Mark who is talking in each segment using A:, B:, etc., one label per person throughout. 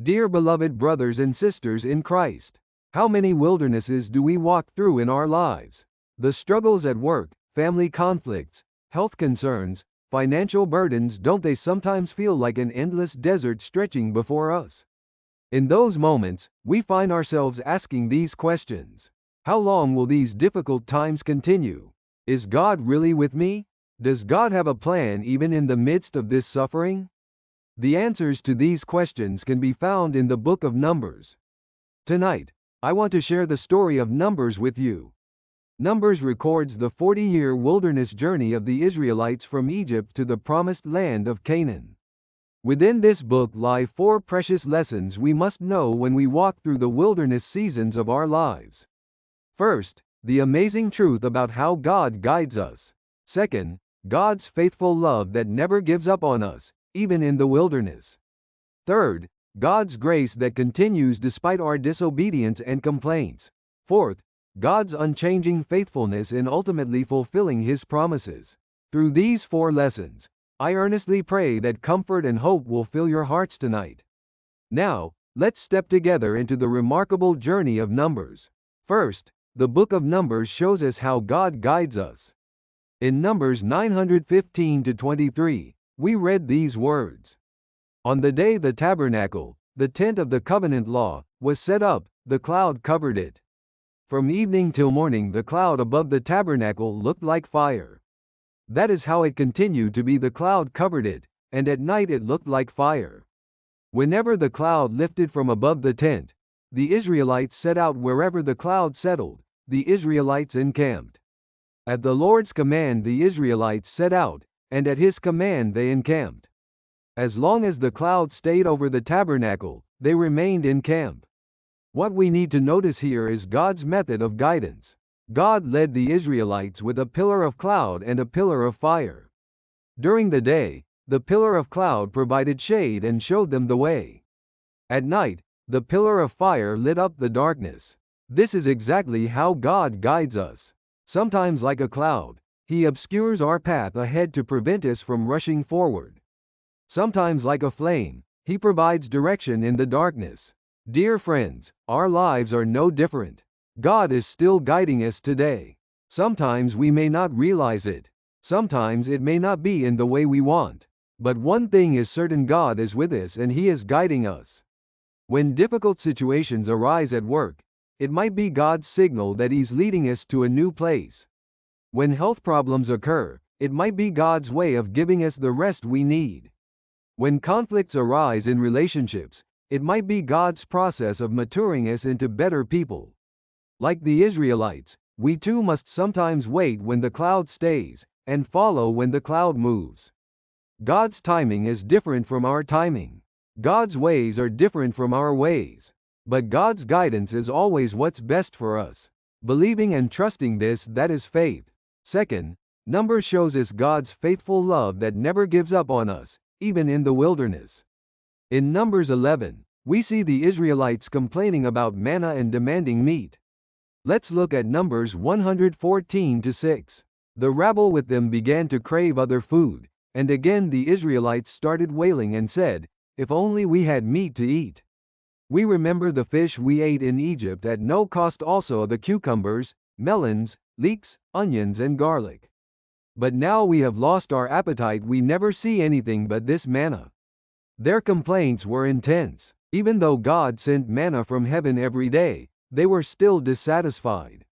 A: Dear beloved brothers and sisters in Christ, how many wildernesses do we walk through in our lives? The struggles at work, family conflicts, health concerns, financial burdens, don't they sometimes feel like an endless desert stretching before us? In those moments, we find ourselves asking these questions. How long will these difficult times continue? Is God really with me? Does God have a plan even in the midst of this suffering? The answers to these questions can be found in the book of Numbers. Tonight, I want to share the story of Numbers with you. Numbers records the 40-year wilderness journey of the Israelites from Egypt to the promised land of Canaan. Within this book lie 4 precious lessons we must know when we walk through the wilderness seasons of our lives. First, the amazing truth about how God guides us. Second, God's faithful love that never gives up on us, even in the wilderness. Third, God's grace that continues despite our disobedience and complaints. Fourth, God's unchanging faithfulness in ultimately fulfilling His promises. Through these 4 lessons, I earnestly pray that comfort and hope will fill your hearts tonight. Now, let's step together into the remarkable journey of Numbers. First, the book of Numbers shows us how God guides us. In Numbers 9:15-23, we read these words. On the day the tabernacle, the tent of the covenant law, was set up, the cloud covered it. From evening till morning the cloud above the tabernacle looked like fire. That is how it continued to be. The cloud covered it, and at night it looked like fire. Whenever the cloud lifted from above the tent, the Israelites set out. Wherever the cloud settled, the Israelites encamped. At the Lord's command the Israelites set out, and at His command they encamped. As long as the cloud stayed over the tabernacle, they remained in camp. What we need to notice here is God's method of guidance. God led the Israelites with a pillar of cloud and a pillar of fire. During the day, the pillar of cloud provided shade and showed them the way. At night, the pillar of fire lit up the darkness. This is exactly how God guides us. Sometimes like a cloud, He obscures our path ahead to prevent us from rushing forward. Sometimes like a flame, He provides direction in the darkness. Dear friends, our lives are no different. God is still guiding us today. Sometimes we may not realize it. Sometimes it may not be in the way we want. But one thing is certain: God is with us and He is guiding us. When difficult situations arise at work, it might be God's signal that He's leading us to a new place. When health problems occur, it might be God's way of giving us the rest we need. When conflicts arise in relationships, it might be God's process of maturing us into better people. Like the Israelites, we too must sometimes wait when the cloud stays, and follow when the cloud moves. God's timing is different from our timing. God's ways are different from our ways. But God's guidance is always what's best for us. Believing and trusting this, that is faith. Second, Numbers shows us God's faithful love that never gives up on us, even in the wilderness. In Numbers 11, we see the Israelites complaining about manna and demanding meat. Let's look at Numbers 114-6. The rabble with them began to crave other food, and again the Israelites started wailing and said, "If only we had meat to eat. We remember the fish we ate in Egypt at no cost, also the cucumbers, melons, leeks, onions and garlic. But now we have lost our appetite. We never see anything but this manna." Their complaints were intense. Even though God sent manna from heaven every day, they were still dissatisfied.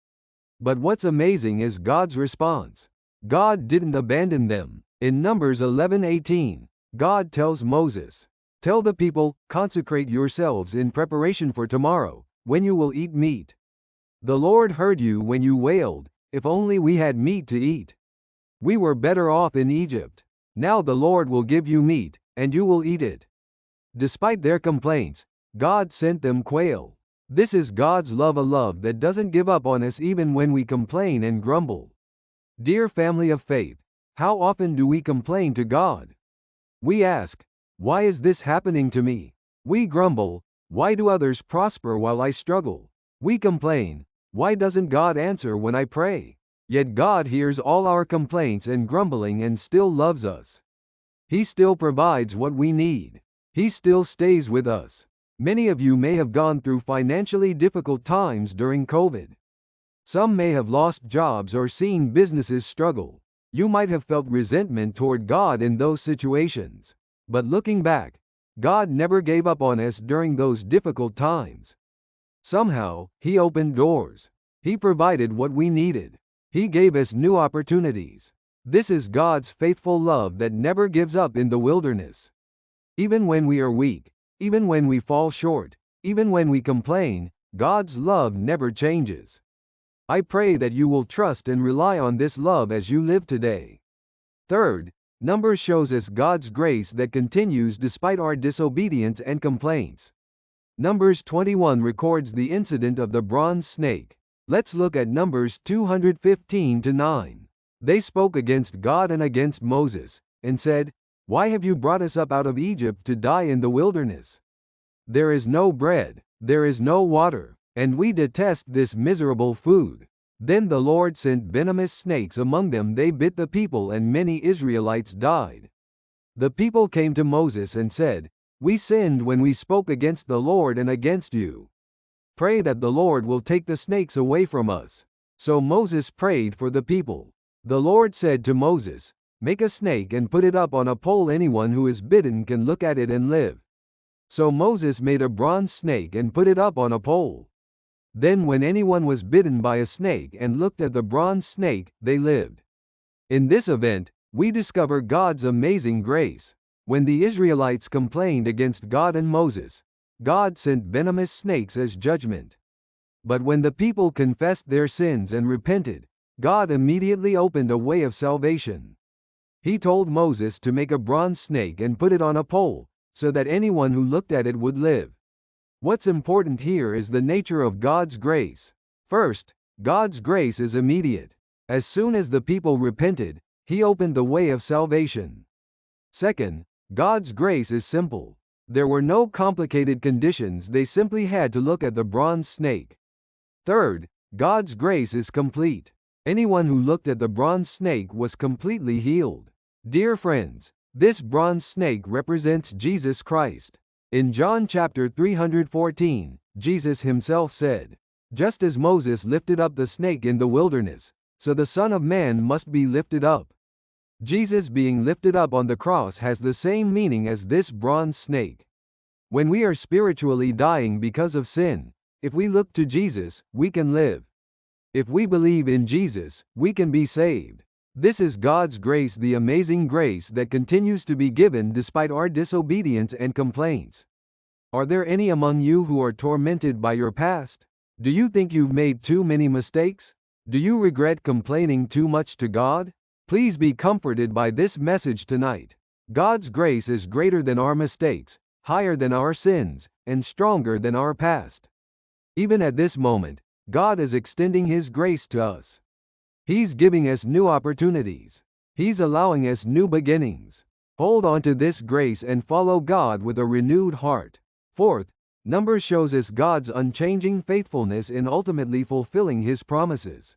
A: But what's amazing is God's response. God didn't abandon them. In Numbers 11:18, God tells Moses, "Tell the people, consecrate yourselves in preparation for tomorrow, when you will eat meat. The Lord heard you when you wailed, 'If only we had meat to eat. We were better off in Egypt.' Now the Lord will give you meat, and you will eat it." Despite their complaints, God sent them quail. This is God's love, a love that doesn't give up on us even when we complain and grumble. Dear family of faith, how often do we complain to God? We ask, "Why is this happening to me?" We grumble, "Why do others prosper while I struggle?" We complain, "Why doesn't God answer when I pray?" Yet God hears all our complaints and grumbling and still loves us. He still provides what we need. He still stays with us. Many of you may have gone through financially difficult times during COVID. Some may have lost jobs or seen businesses struggle. You might have felt resentment toward God in those situations. But looking back, God never gave up on us during those difficult times. Somehow, He opened doors. He provided what we needed. He gave us new opportunities. This is God's faithful love that never gives up in the wilderness. Even when we are weak, even when we fall short, even when we complain, God's love never changes. I pray that you will trust and rely on this love as you live today. Third, Numbers shows us God's grace that continues despite our disobedience and complaints. Numbers 21 records the incident of the bronze snake. Let's look at Numbers 215-9. They spoke against God and against Moses, and said, "Why have you brought us up out of Egypt to die in the wilderness? There is no bread, there is no water, and we detest this miserable food." Then the Lord sent venomous snakes among them. They bit the people, and many Israelites died. The people came to Moses and said, "We sinned when we spoke against the Lord and against you. Pray that the Lord will take the snakes away from us." So Moses prayed for the people. The Lord said to Moses, "Make a snake and put it up on a pole. Anyone who is bitten can look at it and live." So Moses made a bronze snake and put it up on a pole. Then when anyone was bitten by a snake and looked at the bronze snake, they lived. In this event, we discover God's amazing grace. When the Israelites complained against God and Moses, God sent venomous snakes as judgment. But when the people confessed their sins and repented, God immediately opened a way of salvation. He told Moses to make a bronze snake and put it on a pole, so that anyone who looked at it would live. What's important here is the nature of God's grace. First, God's grace is immediate. As soon as the people repented, He opened the way of salvation. Second, God's grace is simple. There were no complicated conditions. They simply had to look at the bronze snake. Third, God's grace is complete. Anyone who looked at the bronze snake was completely healed. Dear friends, this bronze snake represents Jesus Christ. In John chapter 314, Jesus himself said, "Just as Moses lifted up the snake in the wilderness, so the Son of Man must be lifted up." Jesus being lifted up on the cross has the same meaning as this bronze snake. When we are spiritually dying because of sin, if we look to Jesus, we can live. If we believe in Jesus, we can be saved. This is God's grace, the amazing grace that continues to be given despite our disobedience and complaints. Are there any among you who are tormented by your past? Do you think you've made too many mistakes? Do you regret complaining too much to God? Please be comforted by this message tonight. God's grace is greater than our mistakes, higher than our sins, and stronger than our past. Even at this moment, God is extending His grace to us. He's giving us new opportunities. He's allowing us new beginnings. Hold on to this grace and follow God with a renewed heart. Fourth, Numbers shows us God's unchanging faithfulness in ultimately fulfilling His promises.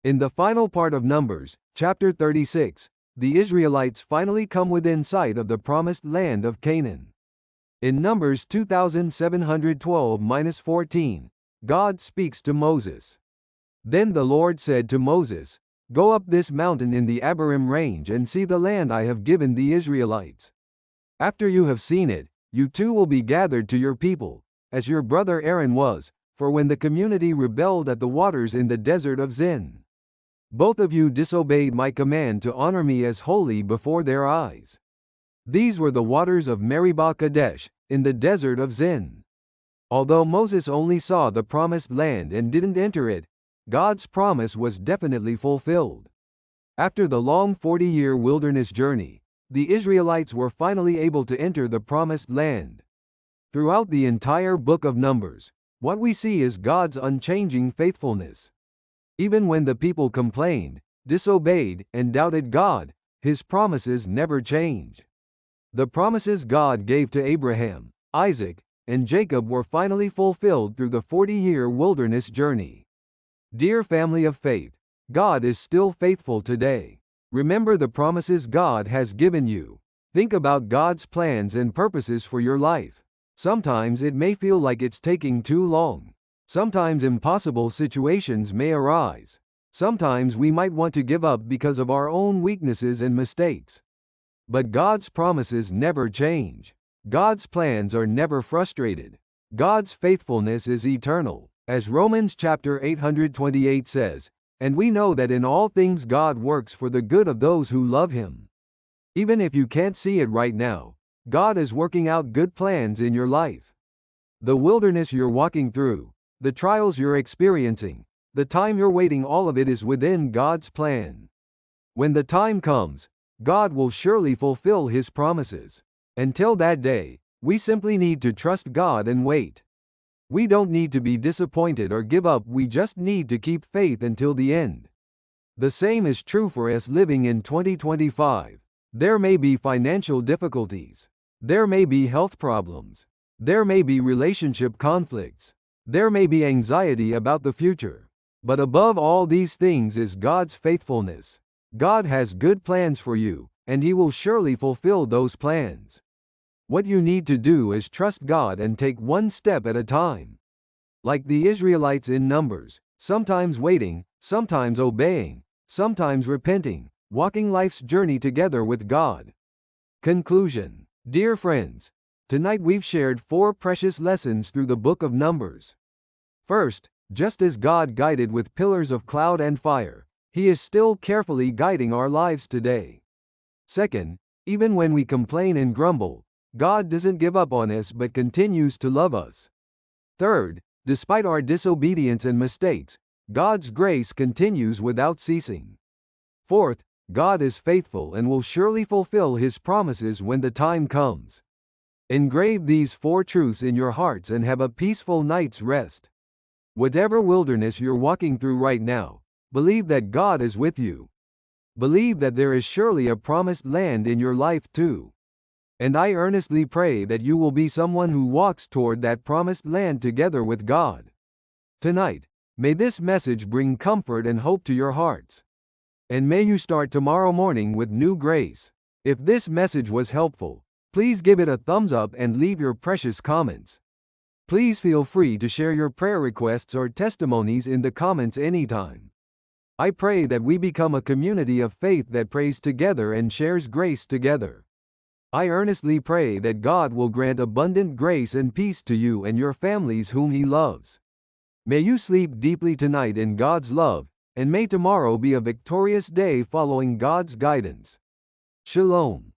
A: In the final part of Numbers, chapter 36, the Israelites finally come within sight of the promised land of Canaan. In Numbers 2712-14, God speaks to Moses. Then the Lord said to Moses, "Go up this mountain in the Abarim range and see the land I have given the Israelites. After you have seen it, you too will be gathered to your people, as your brother Aaron was, for when the community rebelled at the waters in the desert of Zin. Both of you disobeyed my command to honor me as holy before their eyes. These were the waters of Meribah Kadesh, in the desert of Zin." Although Moses only saw the promised land and didn't enter it, God's promise was definitely fulfilled. After the long 40-year wilderness journey, the Israelites were finally able to enter the promised land. Throughout the entire book of Numbers, what we see is God's unchanging faithfulness. Even when the people complained, disobeyed, and doubted God, His promises never change. The promises God gave to Abraham, Isaac, and Jacob were finally fulfilled through the 40-year wilderness journey. Dear family of faith, God is still faithful today. Remember the promises God has given you. Think about God's plans and purposes for your life. Sometimes it may feel like it's taking too long. Sometimes impossible situations may arise. Sometimes we might want to give up because of our own weaknesses and mistakes. But God's promises never change. God's plans are never frustrated. God's faithfulness is eternal. As Romans chapter 828 says, and we know that in all things God works for the good of those who love Him. Even if you can't see it right now, God is working out good plans in your life. The wilderness you're walking through, the trials you're experiencing, the time you're waiting, all of it is within God's plan. When the time comes, God will surely fulfill His promises. Until that day, we simply need to trust God and wait. We don't need to be disappointed or give up, we just need to keep faith until the end. The same is true for us living in 2025. There may be financial difficulties. There may be health problems. There may be relationship conflicts. There may be anxiety about the future. But above all these things is God's faithfulness. God has good plans for you, and He will surely fulfill those plans. What you need to do is trust God and take one step at a time. Like the Israelites in Numbers, sometimes waiting, sometimes obeying, sometimes repenting, walking life's journey together with God. Conclusion. Dear friends, tonight we've shared 4 precious lessons through the book of Numbers. First, just as God guided with pillars of cloud and fire, He is still carefully guiding our lives today. Second, even when we complain and grumble, God doesn't give up on us but continues to love us. Third, despite our disobedience and mistakes, God's grace continues without ceasing. Fourth, God is faithful and will surely fulfill His promises when the time comes. Engrave these 4 truths in your hearts and have a peaceful night's rest. Whatever wilderness you're walking through right now, believe that God is with you. Believe that there is surely a promised land in your life too. And I earnestly pray that you will be someone who walks toward that promised land together with God. Tonight, may this message bring comfort and hope to your hearts. And may you start tomorrow morning with new grace. If this message was helpful, please give it a thumbs up and leave your precious comments. Please feel free to share your prayer requests or testimonies in the comments anytime. I pray that we become a community of faith that prays together and shares grace together. I earnestly pray that God will grant abundant grace and peace to you and your families whom He loves. May you sleep deeply tonight in God's love, and may tomorrow be a victorious day following God's guidance. Shalom.